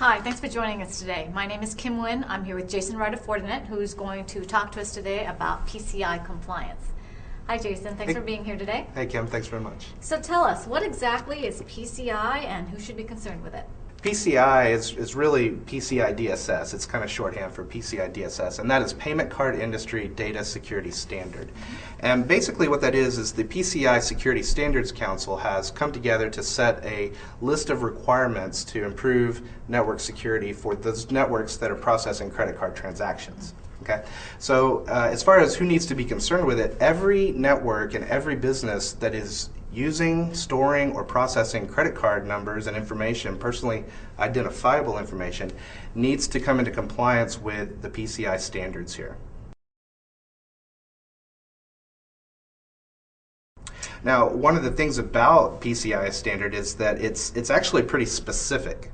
Hi, thanks for joining us today. My name is Kim Nguyen. I'm here with Jason Wright of Fortinet, who's going to talk to us today about PCI compliance. Hi Jason, thanks for being here today. Hey Kim, thanks very much. So tell us, what exactly is PCI and who should be concerned with it? PCI is really PCI DSS. It's kind of shorthand for PCI DSS, and that is Payment Card Industry Data Security Standard. And basically what that is the PCI Security Standards Council has come together to set a list of requirements to improve network security for those networks that are processing credit card transactions. Okay, so as far as who needs to be concerned with it, every network and every business that is using, storing, or processing credit card numbers and information, personally identifiable information, needs to come into compliance with the PCI standards here. Now, one of the things about PCI standard is that it's actually pretty specific.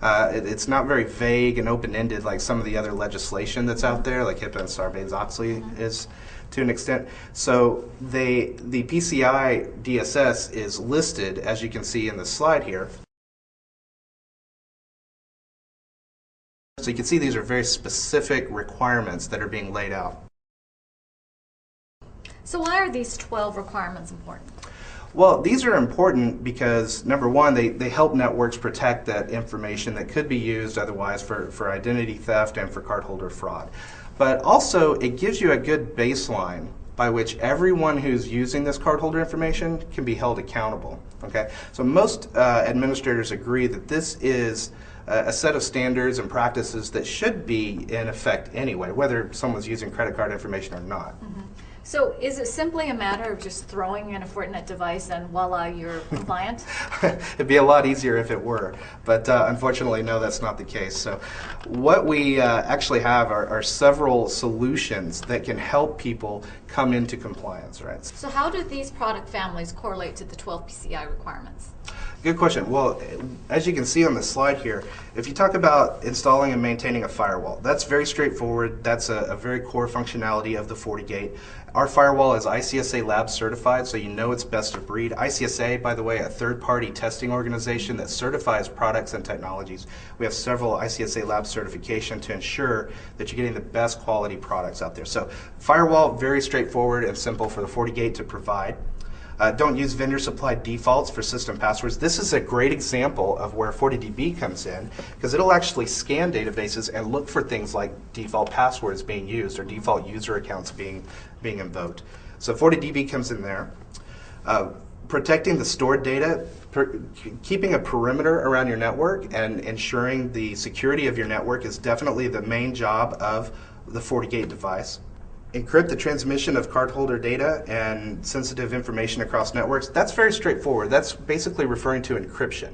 It's not very vague and open-ended like some of the other legislation that's out there, like HIPAA and Sarbanes-Oxley is to an extent. So the PCI DSS is listed, as you can see in the slide here. So you can see these are very specific requirements that are being laid out. So why are these 12 requirements important? Well, these are important because, number one, they help networks protect that information that could be used otherwise for identity theft and for cardholder fraud. But also, it gives you a good baseline by which everyone who's using this cardholder information can be held accountable. Okay? So most administrators agree that this is a set of standards and practices that should be in effect anyway, whether someone's using credit card information or not. Mm-hmm. So is it simply a matter of just throwing in a Fortinet device and voila, you're compliant? It'd be a lot easier if it were, but unfortunately, no, that's not the case. So what we actually have are several solutions that can help people come into compliance, right? So how do these product families correlate to the 12 PCI requirements? Good question. Well, as you can see on the slide here, if you talk about installing and maintaining a firewall, that's very straightforward. That's a very core functionality of the FortiGate. Our firewall is ICSA Lab certified, so you know it's best of breed. ICSA, by the way, a third-party testing organization that certifies products and technologies. We have several ICSA Lab certification to ensure that you're getting the best quality products out there. So firewall, very straightforward and simple for the FortiGate to provide. Don't use vendor-supplied defaults for system passwords. This is a great example of where FortiDB comes in, because it'll actually scan databases and look for things like default passwords being used or default user accounts being invoked. So FortiDB comes in there. Protecting the stored data, keeping a perimeter around your network and ensuring the security of your network is definitely the main job of the FortiGate device. Encrypt the transmission of cardholder data and sensitive information across networks. That's very straightforward. That's basically referring to encryption.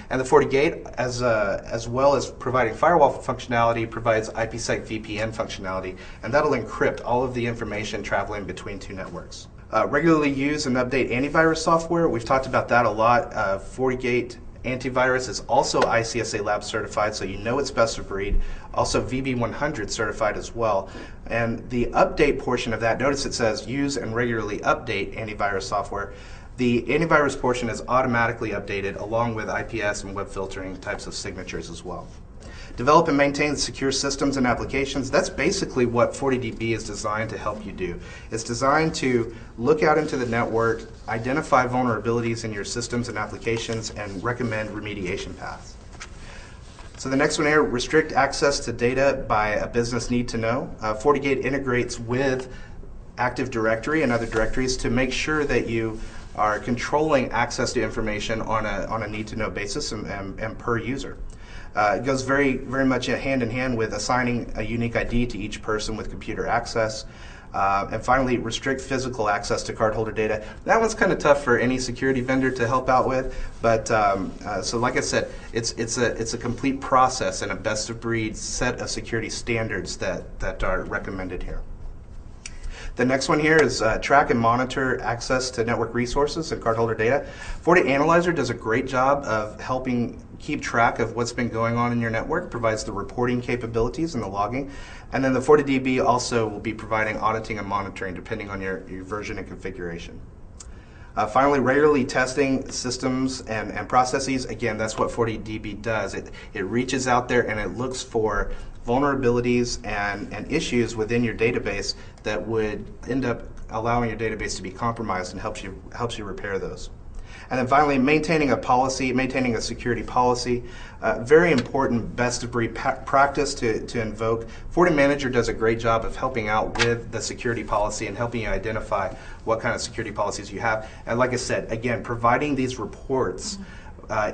And the FortiGate, as well as providing firewall functionality, provides IPsec VPN functionality, and that'll encrypt all of the information traveling between two networks. Regularly use and update antivirus software. We've talked about that a lot. FortiGate antivirus is also ICSA Lab certified, so you know it's best of breed. Also VB100 certified as well. And the update portion of that, notice it says use and regularly update antivirus software. The antivirus portion is automatically updated along with IPS and web filtering types of signatures as well. Develop and maintain secure systems and applications. That's basically what FortiDB is designed to help you do. It's designed to look out into the network, identify vulnerabilities in your systems and applications, and recommend remediation paths. So the next one here, restrict access to data by a business need to know. FortiGate integrates with Active Directory and other directories to make sure that you are controlling access to information on a need to know basis and per user. It goes very much hand in hand with assigning a unique ID to each person with computer access. And finally, restrict physical access to cardholder data. That one's kind of tough for any security vendor to help out with, but so like I said, it's a complete process and a best of breed set of security standards that are recommended here. The next one here is track and monitor access to network resources and cardholder data. FortiAnalyzer does a great job of helping keep track of what's been going on in your network, provides the reporting capabilities and the logging. And then the FortiDB also will be providing auditing and monitoring depending on your version and configuration. Finally, regularly testing systems and processes. Again, that's what 40DB does. It reaches out there and it looks for vulnerabilities and issues within your database that would end up allowing your database to be compromised, and helps you repair those. And then finally, maintaining a security policy. Very important best-of-breed practice to invoke. FortiManager does a great job of helping out with the security policy and helping you identify what kind of security policies you have. And like I said, again, providing these reports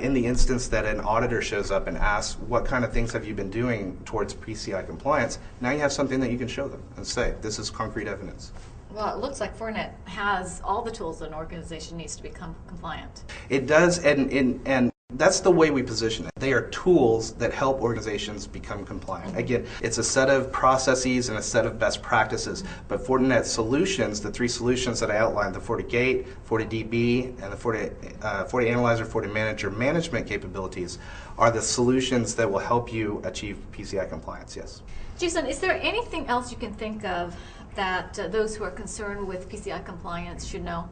in the instance that an auditor shows up and asks, what kind of things have you been doing towards PCI compliance? Now you have something that you can show them and say, this is concrete evidence. Well, it looks like Fortinet has all the tools that an organization needs to become compliant. It does, and that's the way we position it. They are tools that help organizations become compliant. Again, it's a set of processes and a set of best practices, but Fortinet solutions, the three solutions that I outlined, the FortiGate, FortiDB, and the FortiAnalyzer, FortiManager management capabilities, are the solutions that will help you achieve PCI compliance, yes. Jason, is there anything else you can think of that those who are concerned with PCI compliance should know?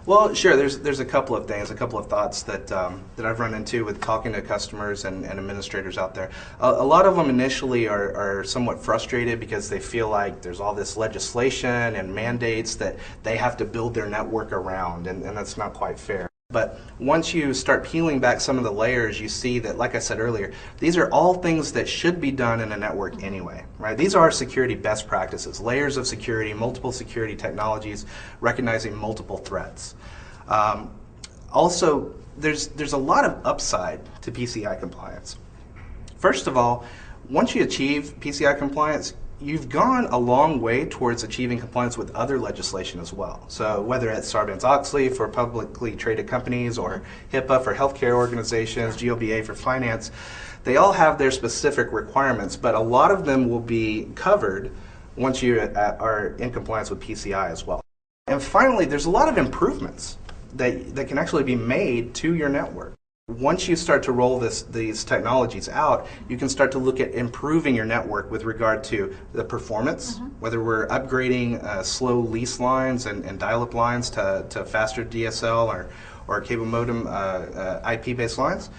Well, sure. There's a couple of things, a couple of thoughts that I've run into with talking to customers and administrators out there. A lot of them initially are somewhat frustrated because they feel like there's all this legislation and mandates that they have to build their network around, and that's not quite fair. But once you start peeling back some of the layers, you see that, like I said earlier, these are all things that should be done in a network anyway, right? These are security best practices, layers of security, multiple security technologies, recognizing multiple threats. Also, there's a lot of upside to PCI compliance. First of all, once you achieve PCI compliance, you've gone a long way towards achieving compliance with other legislation as well. So whether it's Sarbanes-Oxley for publicly traded companies, or HIPAA for healthcare organizations, GLBA for finance, they all have their specific requirements, but a lot of them will be covered once you are in compliance with PCI as well. And finally, there's a lot of improvements that can actually be made to your network. Once you start to roll these technologies out, you can start to look at improving your network with regard to the performance, whether we're upgrading slow lease lines and dial-up lines to faster DSL or cable modem IP-based lines.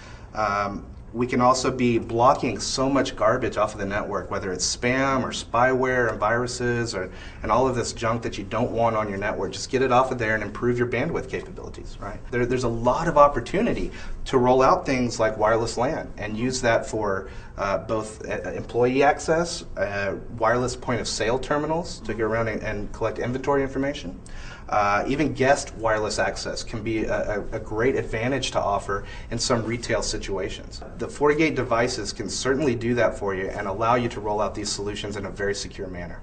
We can also be blocking so much garbage off of the network, whether it's spam or spyware and viruses and all of this junk that you don't want on your network. Just get it off of there and improve your bandwidth capabilities, right? There's a lot of opportunity to roll out things like wireless LAN and use that for both employee access, wireless point of sale terminals to go around and collect inventory information. Even guest wireless access can be a great advantage to offer in some retail situations. The FortiGate devices can certainly do that for you and allow you to roll out these solutions in a very secure manner.